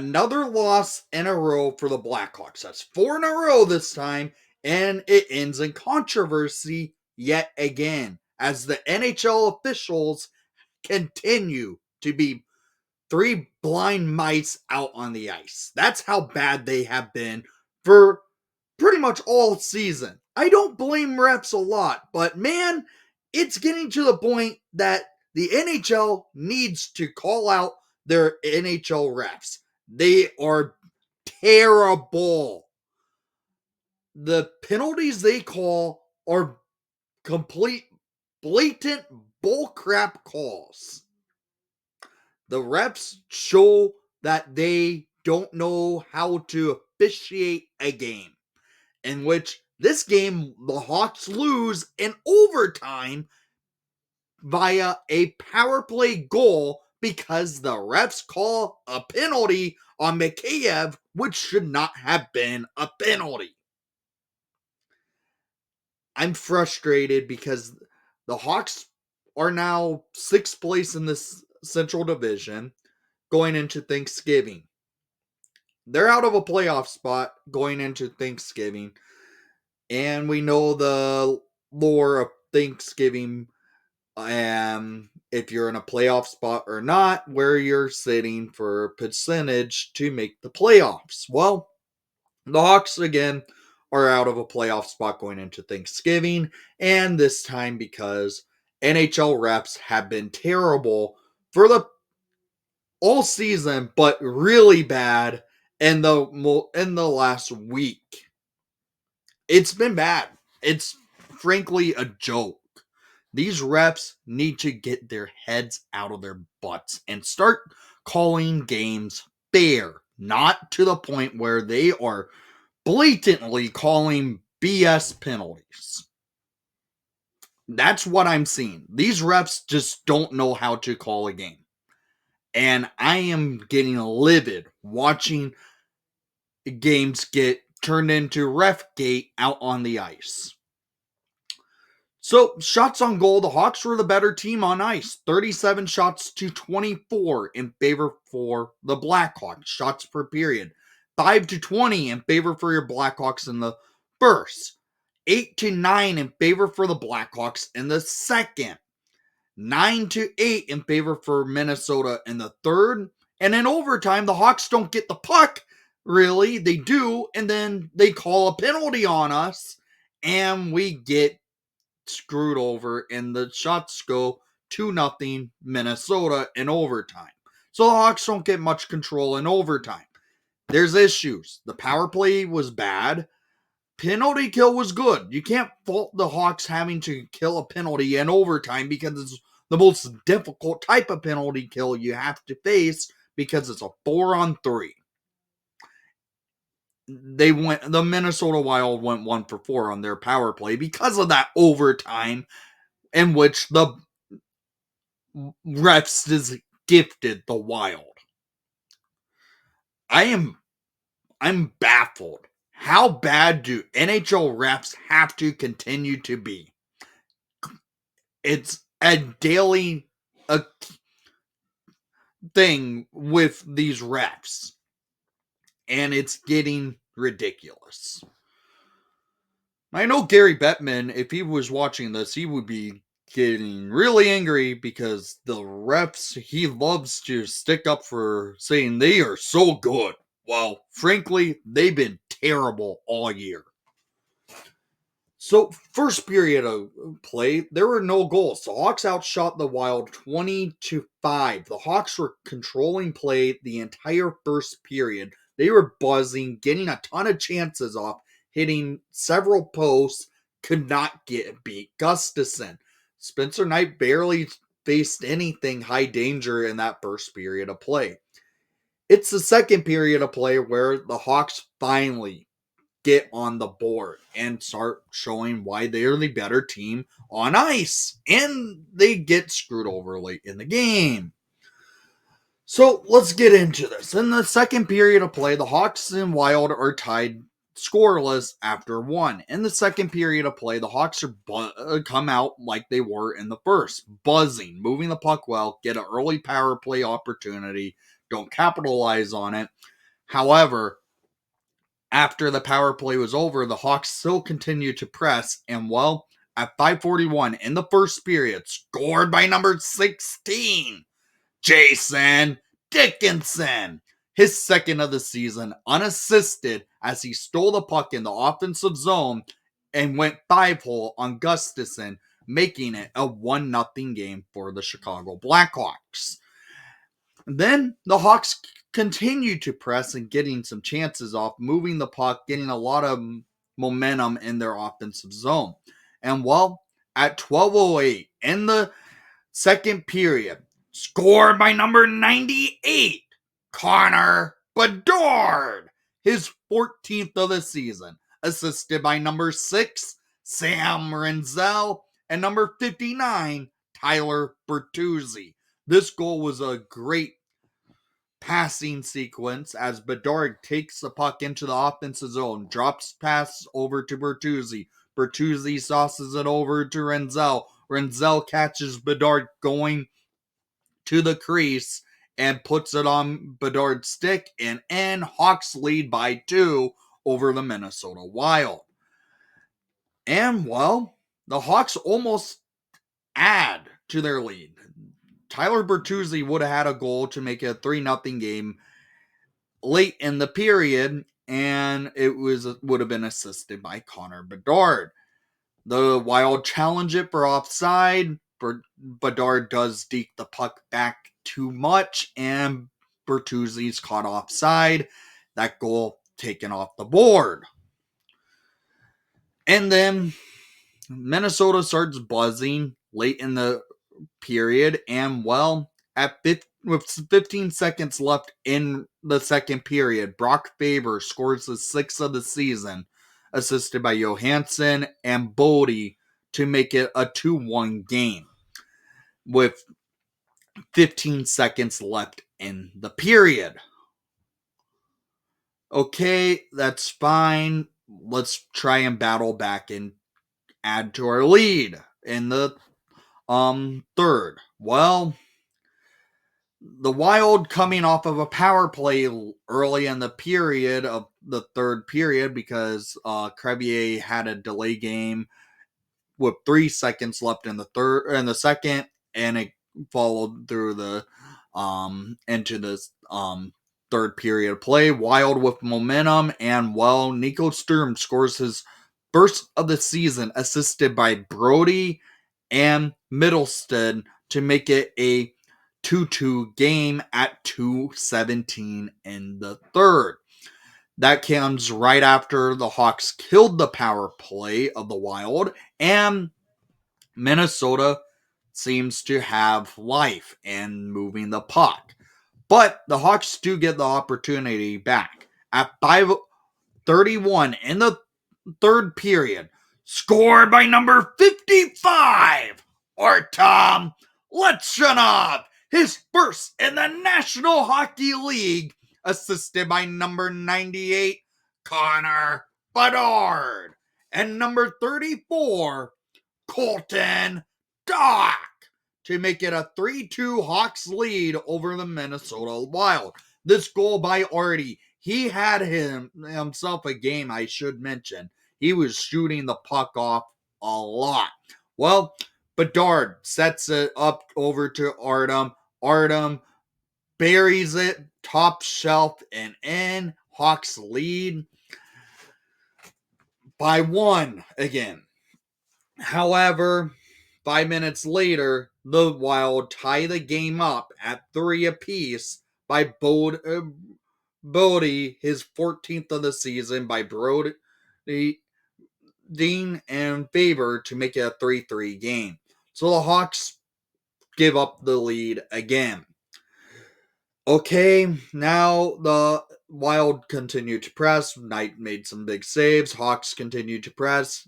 another loss in a row for the Blackhawks. That's 4 in a row this time, and it ends in controversy yet again as the NHL officials continue to be three blind mice out on the ice. That's how bad they have been for pretty much all season. I don't blame refs a lot, but man, it's getting to the point that the NHL needs to call out their NHL refs. They are terrible. The penalties they call are complete, blatant bullcrap calls. The refs show that they don't know how to officiate a game, in which this game the Hawks lose in overtime via a power play goal because the refs call a penalty on Mikheyev, which should not have been a penalty. I'm frustrated because the Hawks are now 6th place in this Central Division going into Thanksgiving. They're out of a playoff spot going into Thanksgiving. And we know the lore of Thanksgiving, if you're in a playoff spot or not, where you're sitting for a percentage to make the playoffs. Well, the Hawks again are out of a playoff spot going into Thanksgiving, and this time because NHL refs have been terrible for the all season, but really bad in the last week. It's been bad. It's frankly a joke. These refs need to get their heads out of their butts and start calling games fair, not to the point where they are blatantly calling BS penalties. That's what I'm seeing. These refs just don't know how to call a game. And I am getting livid watching games get turned into Refgate out on the ice. So, shots on goal, the Hawks were the better team on ice. 37 shots to 24 in favor for the Blackhawks. Shots per period. 5 to 20 in favor for your Blackhawks in the first. 8 to 9 in favor for the Blackhawks in the second. 9 to 8 in favor for Minnesota in the third. And in overtime, the Hawks don't get the puck. Really, they do. And then they call a penalty on us. And we get screwed over, and the shots go 2-0 Minnesota in overtime. So the Hawks don't get much control in overtime. There's issues. The power play was bad. Penalty kill was good. You can't fault the Hawks having to kill a penalty in overtime because it's the most difficult type of penalty kill you have to face because it's a 4-on-3. The Minnesota Wild went 1 for 4 on their power play because of that overtime in which the refs is gifted the Wild. I'm baffled. How bad do NHL refs have to continue to be? It's a daily thing with these refs, and it's getting ridiculous. I know Gary Bettman, if he was watching this, he would be getting really angry because the refs, he loves to stick up for saying they are so good. Well, frankly, they've been terrible all year. So, first period of play, there were no goals. The Hawks outshot the Wild 20-5. The Hawks were controlling play the entire first period. They were buzzing, getting a ton of chances off, hitting several posts, could not get beat. Gustafsson. Spencer Knight barely faced anything high danger in that first period of play. It's the second period of play where the Hawks finally get on the board and start showing why they're the better team on ice. And they get screwed over late in the game. So let's get into this. In the second period of play, the Hawks and Wild are tied scoreless after 1. In the second period of play, the Hawks are come out like they were in the first, buzzing, moving the puck well, get an early power play opportunity, don't capitalize on it. However, after the power play was over, the Hawks still continued to press, and well, at 5:41 in the first period, scored by number 16, Jason Dickinson. His second of the season, unassisted, as he stole the puck in the offensive zone and went 5-hole on Gustafson, making it a 1-0 game for the Chicago Blackhawks. Then the Hawks continued to press and getting some chances off, moving the puck, getting a lot of momentum in their offensive zone. And well, at 12:08 in the second period, scored by number 98, Connor Bedard, his 14th of the season, assisted by number 6, Sam Renzel, and number 59, Tyler Bertuzzi. This goal was a great passing sequence as Bedard takes the puck into the offensive zone, drops pass over to Bertuzzi. Bertuzzi sauces it over to Renzel. Renzel catches Bedard going to the crease and puts it on Bedard's stick, and Hawks lead by 2 over the Minnesota Wild. And well, the Hawks almost add to their lead. Tyler Bertuzzi would have had a goal to make it a 3-0 game late in the period, and it would have been assisted by Connor Bedard. The Wild challenge it for offside. Bedard does deke the puck back too much, and Bertuzzi's caught offside. That goal taken off the board. And then Minnesota starts buzzing late in the period, and well, with 15 seconds left in the second period, Brock Faber scores the 6th of the season, assisted by Johansson and Bodie, to make it a 2-1 game with 15 seconds left in the period. Okay, that's fine. Let's try and battle back and add to our lead in the third. Well, the Wild, coming off of a power play early in the period of the third period, because Crevier had a delay game with 3 seconds left in the second, and it followed through the into this third period play. Wild with momentum, and well, Nico Sturm scores his first of the season, assisted by Brody and Middleston, to make it a 2-2 game at 2:17 in the third. That comes right after the Hawks killed the power play of the Wild, and Minnesota seems to have life in moving the puck. But the Hawks do get the opportunity back. At 5:31 in the third period, scored by number 55, Artem Lechinov, his first in the National Hockey League, assisted by number 98, Connor Bedard, and number 34, Colton Dach, to make it a 3-2 Hawks lead over the Minnesota Wild. This goal by Artie, he had himself a game, I should mention. He was shooting the puck off a lot. Well, Bedard sets it up over to Artem. Artem buries it top shelf and in. Hawks lead by 1 again. However, 5 minutes later, the Wild tie the game up at 3 apiece by Bodie, his 14th of the season, by Brody, Dean, and Faber, to make it a 3-3 game. So the Hawks give up the lead again. Okay, now the Wild continued to press. Knight made some big saves. Hawks continued to press.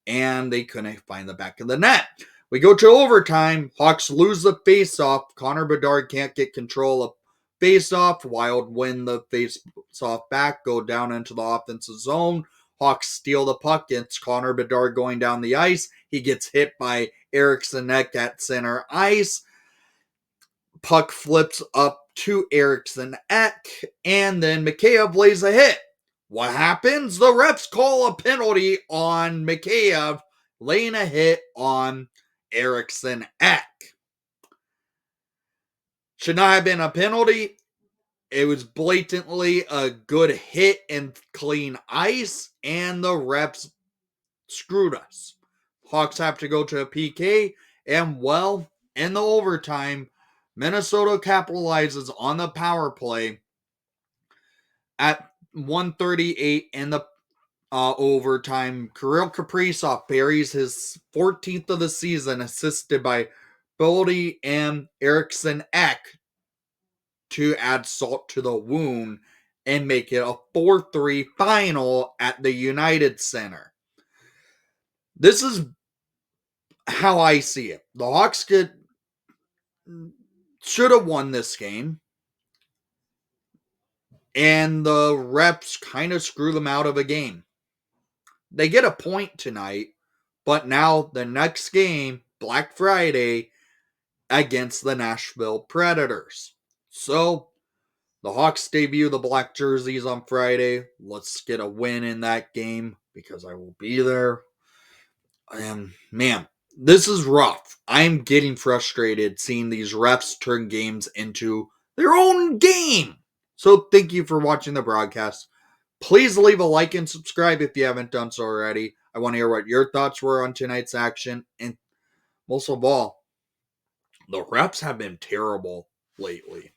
And they couldn't find the back of the net. We go to overtime. Hawks lose the face-off. Connor Bedard can't get control of face-off. Wild win the face-off back, go down into the offensive zone. Hawks steal the puck. It's Connor Bedard going down the ice. He gets hit by Eriksson Ek at center ice. puck flips up to Eriksson Ek, and then Mikheyev lays a hit. What happens? The refs call a penalty on Mikheyev laying a hit on Eriksson Ek. Should not have been a penalty. It was blatantly a good hit and clean ice, and the refs screwed us. Hawks have to go to a PK, and well, in the overtime, Minnesota capitalizes on the power play at 1:38 in the overtime. Kirill Kaprizov buries his 14th of the season, assisted by Boldy and Eriksson Ek to add salt to the wound and make it a 4-3 final at the United Center. This is how I see it. The Hawks should have won this game, and the refs kind of screw them out of a game. They get a point tonight, but now the next game, Black Friday, against the Nashville Predators. So, the Hawks debut the black jerseys on Friday. Let's get a win in that game because I will be there. And man, this is rough. I'm getting frustrated seeing these refs turn games into their own game. So thank you for watching the broadcast. Please leave a like and subscribe if you haven't done so already. I want to hear what your thoughts were on tonight's action. And most of all, the refs have been terrible lately.